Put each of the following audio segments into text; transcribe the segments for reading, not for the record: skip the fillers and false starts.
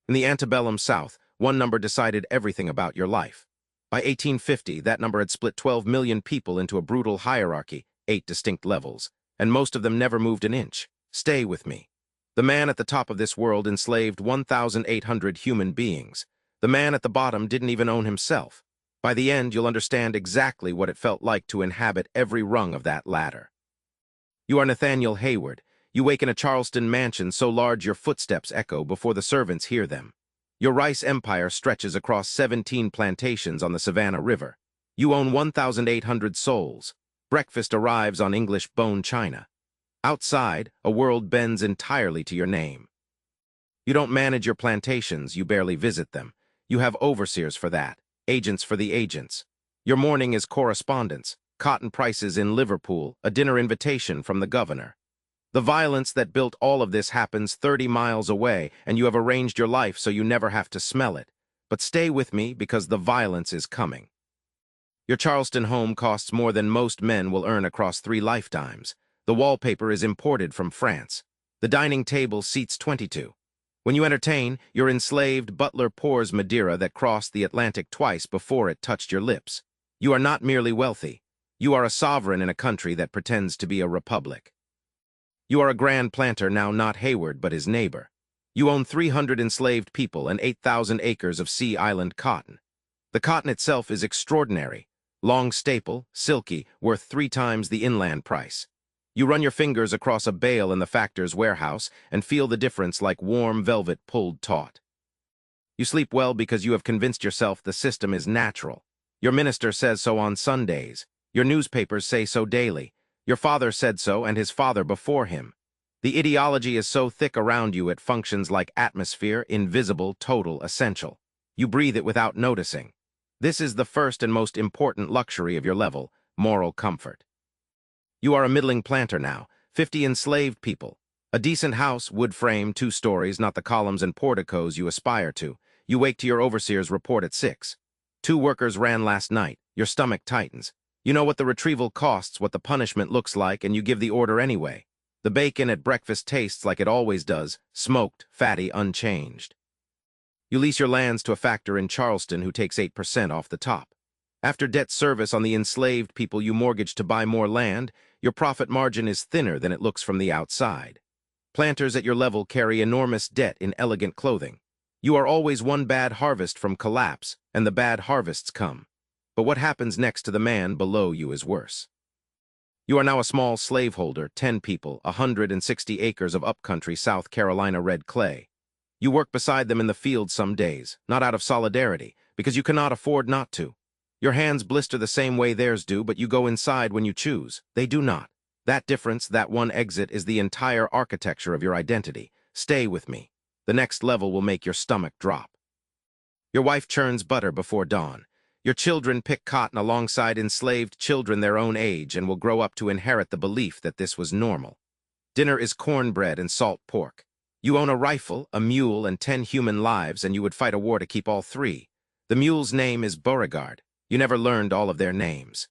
In the Antebellum South, one number decided everything about your life. By 1850, that number had split 12 million people into a brutal hierarchy, 8 distinct levels, and most of them never moved an inch. Stay with me. The man at the top of this world enslaved 1,800 human beings. The man at the bottom didn't even own himself. By the end, you'll understand exactly what it felt like to inhabit every rung of that ladder. You are Nathaniel Hayward. You wake in a Charleston mansion so large your footsteps echo before the servants hear them. Your rice empire stretches across 17 plantations on the Savannah River. You own 1,800 souls. Breakfast arrives on English bone china. Outside, a world bends entirely to your name. You don't manage your plantations, you barely visit them. You have overseers for that, agents for the agents. Your morning is correspondence, cotton prices in Liverpool, a dinner invitation from the governor. The violence that built all of this happens 30 miles away, and you have arranged your life so you never have to smell it. But stay with me because the violence is coming. Your Charleston home costs more than most men will earn across 3 lifetimes. The wallpaper is imported from France. The dining table seats 22. When you entertain, your enslaved butler pours Madeira that crossed the Atlantic twice before it touched your lips. You are not merely wealthy. You are a sovereign in a country that pretends to be a republic. You are a grand planter, now not Hayward but his neighbor. You own 300 enslaved people and 8,000 acres of Sea Island cotton. The cotton itself is extraordinary. Long staple, silky, worth 3 times the inland price. You run your fingers across a bale in the factor's warehouse and feel the difference like warm velvet pulled taut. You sleep well because you have convinced yourself the system is natural. Your minister says so on Sundays. Your newspapers say so daily. Your father said so and his father before him. The ideology is so thick around you it functions like atmosphere, invisible, total, essential. You breathe it without noticing. This is the first and most important luxury of your level, moral comfort. You are a middling planter now, 50 enslaved people. A decent house, wood frame, 2 stories, not the columns and porticos you aspire to. You wake to your overseer's report at 6. 2 workers ran last night. Your stomach tightens. You know what the retrieval costs, what the punishment looks like, and you give the order anyway. The bacon at breakfast tastes like it always does, smoked, fatty, unchanged. You lease your lands to a factor in Charleston who takes 8% off the top. After debt service on the enslaved people you mortgage to buy more land, your profit margin is thinner than it looks from the outside. Planters at your level carry enormous debt in elegant clothing. You are always one bad harvest from collapse, and the bad harvests come. But what happens next to the man below you is worse. You are now a small slaveholder, 10 people, 160 acres of upcountry South Carolina red clay. You work beside them in the field some days, not out of solidarity, because you cannot afford not to. Your hands blister the same way theirs do, but you go inside when you choose. They do not. That difference, that one exit, is the entire architecture of your identity. Stay with me. The next level will make your stomach drop. Your wife churns butter before dawn. Your children pick cotton alongside enslaved children their own age and will grow up to inherit the belief that this was normal. Dinner is cornbread and salt pork. You own a rifle, a mule, and 10 human lives, and you would fight a war to keep all 3. The mule's name is Beauregard. You never learned all of their names.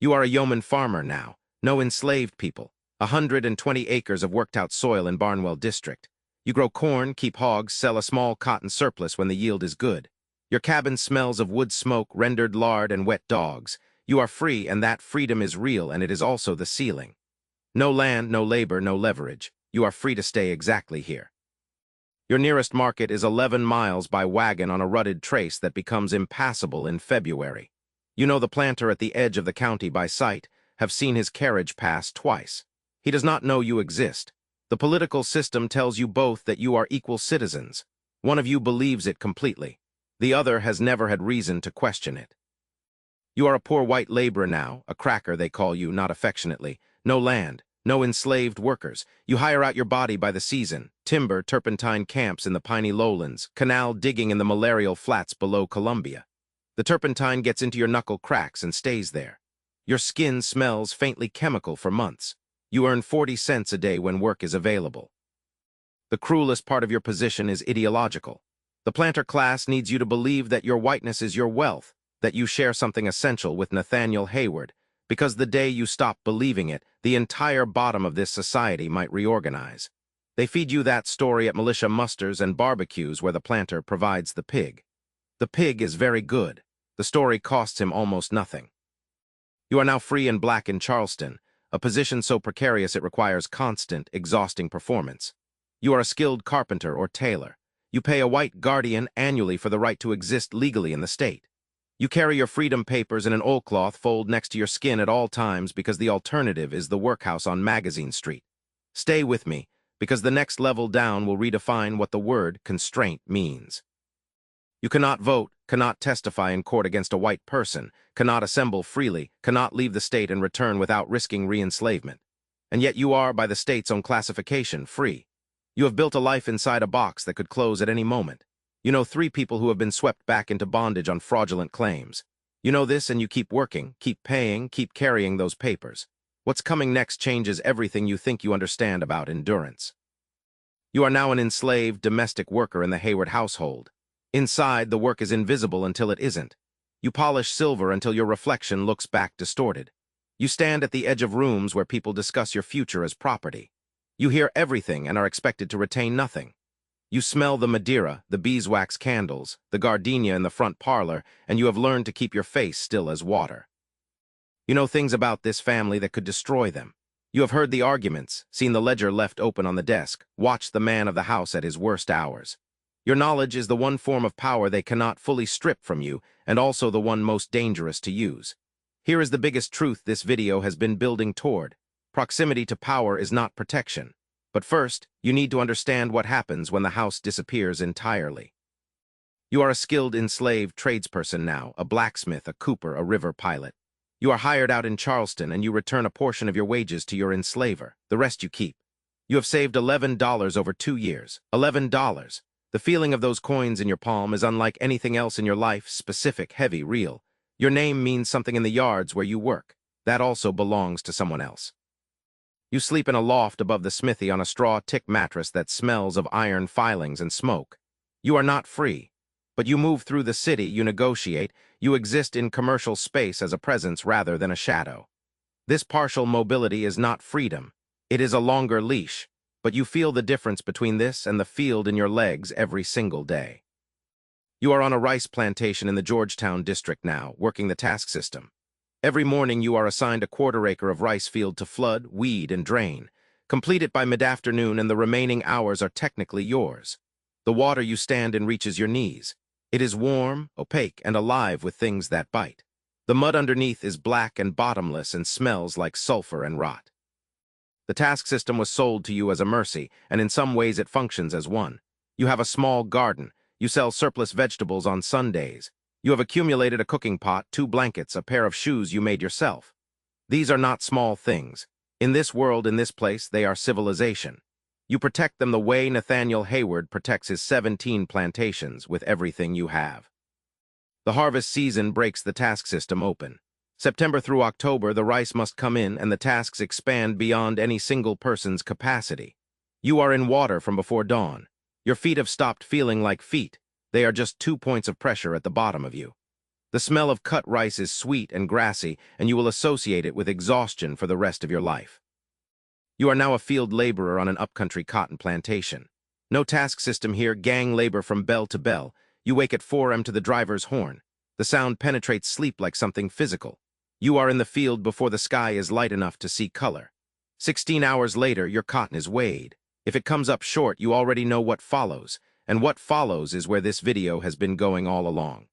You are a yeoman farmer now, no enslaved people, 120 acres of worked-out soil in Barnwell District. You grow corn, keep hogs, sell a small cotton surplus when the yield is good. Your cabin smells of wood smoke, rendered lard, and wet dogs. You are free, and that freedom is real, and it is also the ceiling. No land, no labor, no leverage. You are free to stay exactly here. Your nearest market is 11 miles by wagon on a rutted trace that becomes impassable in February. You know the planter at the edge of the county by sight, have seen his carriage pass twice. He does not know you exist. The political system tells you both that you are equal citizens. One of you believes it completely. The other has never had reason to question it. You are a poor white laborer now, a cracker they call you, not affectionately. No land. No enslaved workers. You hire out your body by the season. Timber, turpentine camps in the piney lowlands. Canal digging in the malarial flats below Columbia. The turpentine gets into your knuckle cracks and stays there. Your skin smells faintly chemical for months. You earn 40 cents a day when work is available. The cruelest part of your position is ideological. The planter class needs you to believe that your whiteness is your wealth, that you share something essential with Nathaniel Hayward, because the day you stop believing it, the entire bottom of this society might reorganize. They feed you that story at militia musters and barbecues where the planter provides the pig. The pig is very good. The story costs him almost nothing. You are now free and black in Charleston, a position so precarious it requires constant, exhausting performance. You are a skilled carpenter or tailor. You pay a white guardian annually for the right to exist legally in the state. You carry your freedom papers in an oilcloth fold next to your skin at all times because the alternative is the workhouse on Magazine Street. Stay with me, because the next level down will redefine what the word constraint means. You cannot vote, cannot testify in court against a white person, cannot assemble freely, cannot leave the state and return without risking re-enslavement. And yet you are, by the state's own classification, free. You have built a life inside a box that could close at any moment. You know 3 people who have been swept back into bondage on fraudulent claims. You know this and you keep working, keep paying, keep carrying those papers. What's coming next changes everything you think you understand about endurance. You are now an enslaved domestic worker in the Hayward household. Inside, the work is invisible until it isn't. You polish silver until your reflection looks back distorted. You stand at the edge of rooms where people discuss your future as property. You hear everything and are expected to retain nothing. You smell the Madeira, the beeswax candles, the gardenia in the front parlor, and you have learned to keep your face still as water. You know things about this family that could destroy them. You have heard the arguments, seen the ledger left open on the desk, watched the man of the house at his worst hours. Your knowledge is the one form of power they cannot fully strip from you, and also the one most dangerous to use. Here is the biggest truth this video has been building toward. Proximity to power is not protection. But first, you need to understand what happens when the house disappears entirely. You are a skilled enslaved tradesperson now, a blacksmith, a cooper, a river pilot. You are hired out in Charleston and you return a portion of your wages to your enslaver. The rest you keep. You have saved $11 over 2 years. $11. The feeling of those coins in your palm is unlike anything else in your life, specific, heavy, real. Your name means something in the yards where you work. That also belongs to someone else. You sleep in a loft above the smithy on a straw tick mattress that smells of iron filings and smoke. You are not free, but you move through the city, you negotiate, you exist in commercial space as a presence rather than a shadow. This partial mobility is not freedom. It is a longer leash. But you feel the difference between this and the field in your legs every single day. You are on a rice plantation in the Georgetown district now, working the task system. Every morning you are assigned a 1/4 acre of rice field to flood, weed, and drain. Complete it by mid-afternoon and the remaining hours are technically yours. The water you stand in reaches your knees. It is warm, opaque, and alive with things that bite. The mud underneath is black and bottomless and smells like sulfur and rot. The task system was sold to you as a mercy, and in some ways it functions as one. You have a small garden. You sell surplus vegetables on Sundays. You have accumulated a cooking pot, 2 blankets, a pair of shoes you made yourself. These are not small things. In this world, in this place, they are civilization. You protect them the way Nathaniel Hayward protects his 17 plantations with everything you have. The harvest season breaks the task system open. September through October, the rice must come in and the tasks expand beyond any single person's capacity. You are in water from before dawn. Your feet have stopped feeling like feet. They are just 2 points of pressure at the bottom of you. The smell of cut rice is sweet and grassy, and you will associate it with exhaustion for the rest of your life. You are now a field laborer on an upcountry cotton plantation. No task system here, gang labor from bell to bell. You wake at 4 a.m. to the driver's horn. The sound penetrates sleep like something physical. You are in the field before the sky is light enough to see color. 16 hours later, your cotton is weighed. If it comes up short, you already know what follows, and what follows is where this video has been going all along.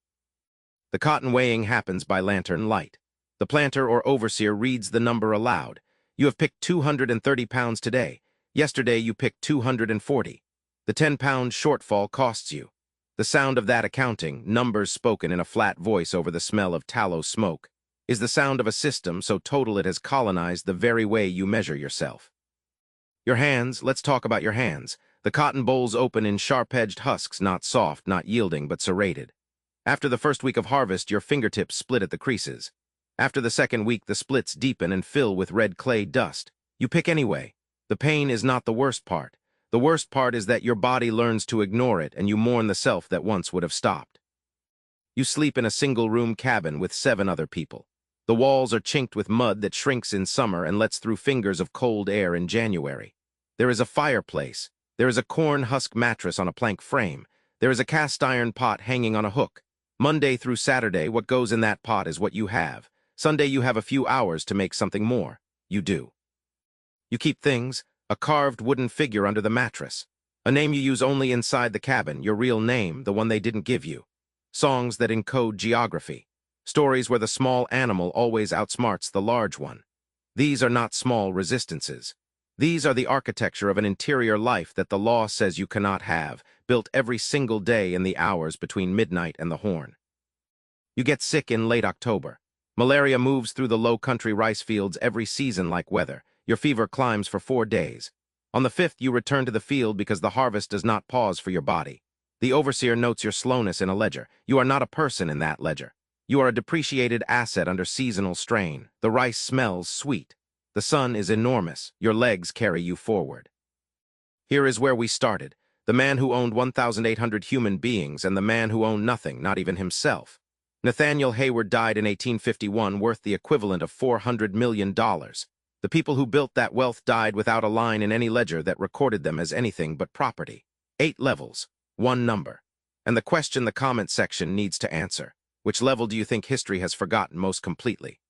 The cotton weighing happens by lantern light. The planter or overseer reads the number aloud. You have picked 230 pounds today. Yesterday you picked 240. The 10-pound shortfall costs you. The sound of that accounting, numbers spoken in a flat voice over the smell of tallow smoke, is the sound of a system so total it has colonized the very way you measure yourself. Your hands, let's talk about your hands. The cotton bolls open in sharp-edged husks, not soft, not yielding, but serrated. After the first week of harvest, your fingertips split at the creases. After the second week, the splits deepen and fill with red clay dust. You pick anyway. The pain is not the worst part. The worst part is that your body learns to ignore it and you mourn the self that once would have stopped. You sleep in a single-room cabin with 7 other people. The walls are chinked with mud that shrinks in summer and lets through fingers of cold air in January. There is a fireplace. There is a corn husk mattress on a plank frame. There is a cast iron pot hanging on a hook. Monday through Saturday, what goes in that pot is what you have. Sunday, you have a few hours to make something more. You do. You keep things, a carved wooden figure under the mattress. A name you use only inside the cabin, your real name, the one they didn't give you. Songs that encode geography. Stories where the small animal always outsmarts the large one. These are not small resistances. These are the architecture of an interior life that the law says you cannot have, built every single day in the hours between midnight and the horn. You get sick in late October. Malaria moves through the low-country rice fields every season like weather. Your fever climbs for 4 days. On the 5th, you return to the field because the harvest does not pause for your body. The overseer notes your slowness in a ledger. You are not a person in that ledger. You are a depreciated asset under seasonal strain. The rice smells sweet. The sun is enormous. Your legs carry you forward. Here is where we started. The man who owned 1,800 human beings and the man who owned nothing, not even himself. Nathaniel Hayward died in 1851, worth the equivalent of $400 million. The people who built that wealth died without a line in any ledger that recorded them as anything but property. 8 levels, 1 number. And the question the comment section needs to answer: which level do you think history has forgotten most completely?